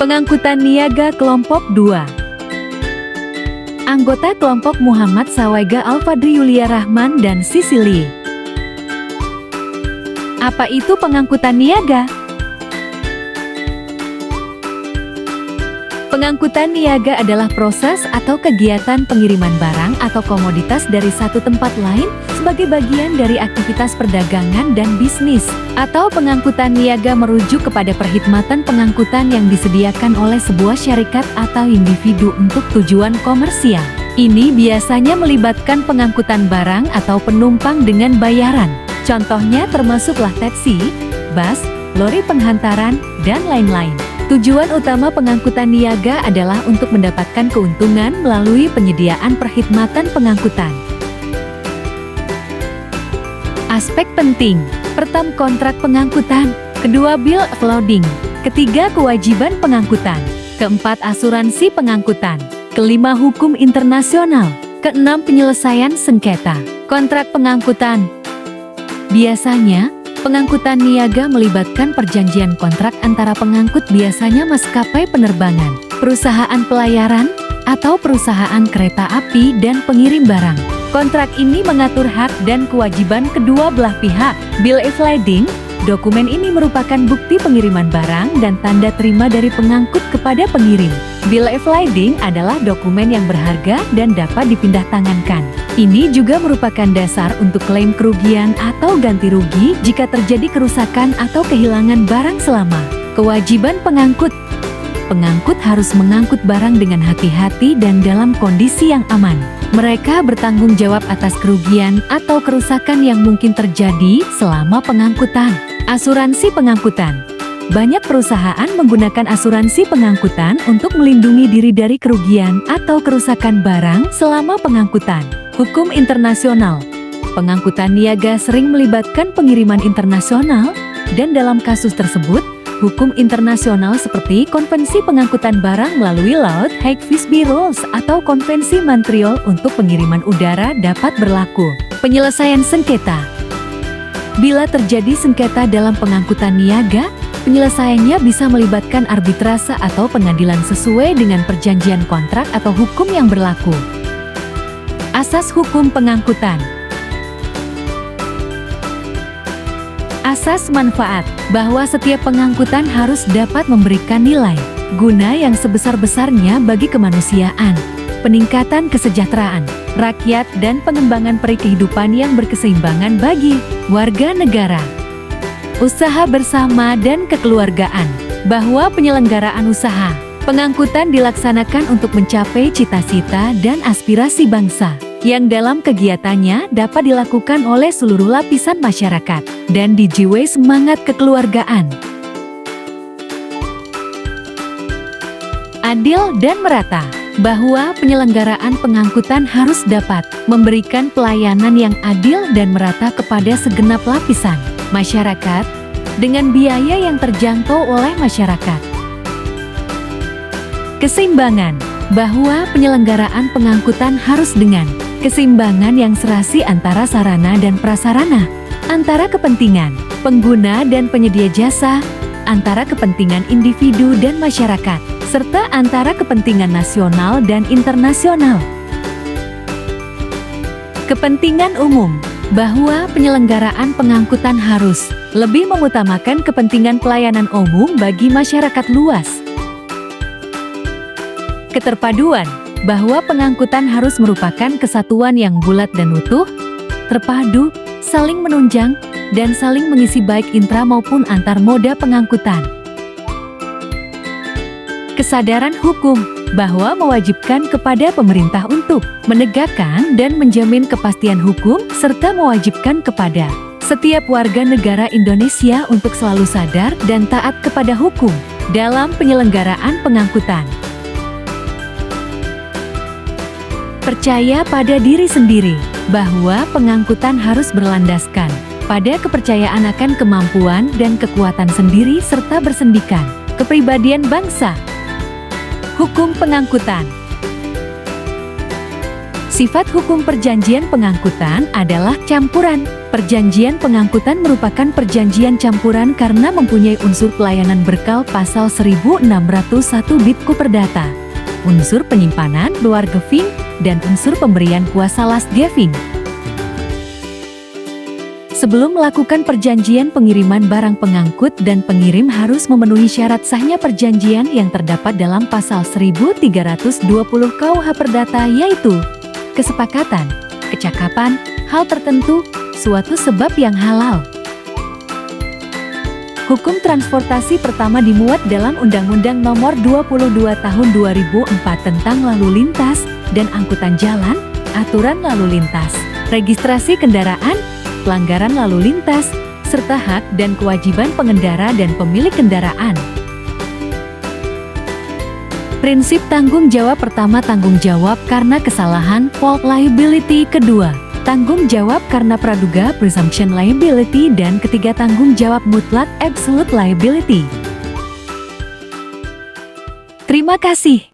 Pengangkutan niaga kelompok 2. Anggota kelompok Muhammad Sawaiga Alfadri Yulia Rahman dan Sisili. Apa itu pengangkutan niaga? Pengangkutan niaga adalah proses atau kegiatan pengiriman barang atau komoditas dari satu tempat lain sebagai bagian dari aktivitas perdagangan dan bisnis. Atau pengangkutan niaga merujuk kepada perkhidmatan pengangkutan yang disediakan oleh sebuah syarikat atau individu untuk tujuan komersial. Ini biasanya melibatkan pengangkutan barang atau penumpang dengan bayaran. Contohnya termasuklah taksi, bus, lori penghantaran, dan lain-lain. Tujuan utama pengangkutan niaga adalah untuk mendapatkan keuntungan melalui penyediaan perkhidmatan pengangkutan. Aspek penting. Pertama, kontrak pengangkutan. Kedua, bill of loading. Ketiga, kewajiban pengangkutan. Keempat, asuransi pengangkutan. Kelima, hukum internasional. Keenam, penyelesaian sengketa. Kontrak pengangkutan. Biasanya, pengangkutan niaga melibatkan perjanjian kontrak antara pengangkut, biasanya maskapai penerbangan, perusahaan pelayaran, atau perusahaan kereta api dan pengirim barang. Kontrak ini mengatur hak dan kewajiban kedua belah pihak. Bill of lading, dokumen ini merupakan bukti pengiriman barang dan tanda terima dari pengangkut kepada pengirim. Bill of lading adalah dokumen yang berharga dan dapat dipindah tangankan. Ini juga merupakan dasar untuk klaim kerugian atau ganti rugi jika terjadi kerusakan atau kehilangan barang selama. Kewajiban pengangkut. Pengangkut harus mengangkut barang dengan hati-hati dan dalam kondisi yang aman. Mereka bertanggung jawab atas kerugian atau kerusakan yang mungkin terjadi selama pengangkutan. Asuransi pengangkutan. Banyak perusahaan menggunakan asuransi pengangkutan untuk melindungi diri dari kerugian atau kerusakan barang selama pengangkutan. Hukum internasional. Pengangkutan niaga sering melibatkan pengiriman internasional, dan dalam kasus tersebut, hukum internasional seperti Konvensi Pengangkutan Barang melalui Laut Hague-Visby Rules atau Konvensi Montreal untuk pengiriman udara dapat berlaku. Penyelesaian sengketa. Bila terjadi sengketa dalam pengangkutan niaga, penyelesaiannya bisa melibatkan arbitrase atau pengadilan sesuai dengan perjanjian kontrak atau hukum yang berlaku. Asas hukum pengangkutan. Asas manfaat, bahwa setiap pengangkutan harus dapat memberikan nilai guna yang sebesar-besarnya bagi kemanusiaan, peningkatan kesejahteraan rakyat dan pengembangan kehidupan yang berkeseimbangan bagi warga negara. Usaha bersama dan kekeluargaan, bahwa penyelenggaraan usaha pengangkutan dilaksanakan untuk mencapai cita-cita dan aspirasi bangsa, yang dalam kegiatannya dapat dilakukan oleh seluruh lapisan masyarakat, dan dijiwai semangat kekeluargaan. Adil dan merata, bahwa penyelenggaraan pengangkutan harus dapat memberikan pelayanan yang adil dan merata kepada segenap lapisan masyarakat, dengan biaya yang terjangkau oleh masyarakat. Keseimbangan, bahwa penyelenggaraan pengangkutan harus dengan keseimbangan yang serasi antara sarana dan prasarana, antara kepentingan pengguna dan penyedia jasa, antara kepentingan individu dan masyarakat, serta antara kepentingan nasional dan internasional. Kepentingan umum, bahwa penyelenggaraan pengangkutan harus lebih mengutamakan kepentingan pelayanan umum bagi masyarakat luas. Keterpaduan, bahwa pengangkutan harus merupakan kesatuan yang bulat dan utuh, terpadu, saling menunjang, dan saling mengisi baik intra maupun antar moda pengangkutan. Kesadaran hukum, bahwa mewajibkan kepada pemerintah untuk menegakkan dan menjamin kepastian hukum serta mewajibkan kepada setiap warga negara Indonesia untuk selalu sadar dan taat kepada hukum dalam penyelenggaraan pengangkutan. Percaya pada diri sendiri, bahwa pengangkutan harus berlandaskan pada kepercayaan akan kemampuan dan kekuatan sendiri serta bersendikan kepribadian bangsa. Hukum pengangkutan. Sifat hukum perjanjian pengangkutan adalah campuran Perjanjian pengangkutan merupakan perjanjian campuran karena mempunyai unsur pelayanan berkal pasal 1601 Bitku Perdata, unsur penyimpanan bargaining, dan unsur pemberian kuasa last giving. Sebelum melakukan perjanjian pengiriman barang, pengangkut dan pengirim harus memenuhi syarat sahnya perjanjian yang terdapat dalam pasal 1320 KUH Perdata, yaitu kesepakatan, kecakapan, hal tertentu, suatu sebab yang halal. Hukum transportasi pertama dimuat dalam Undang-Undang Nomor 22 Tahun 2004 tentang lalu lintas dan angkutan jalan, aturan lalu lintas, registrasi kendaraan, pelanggaran lalu lintas, serta hak dan kewajiban pengendara dan pemilik kendaraan. Prinsip tanggung jawab pertama, tanggung jawab karena kesalahan, fault liability. Kedua, tanggung jawab karena praduga, presumption liability. Dan ketiga, tanggung jawab mutlak, absolute liability. Terima kasih.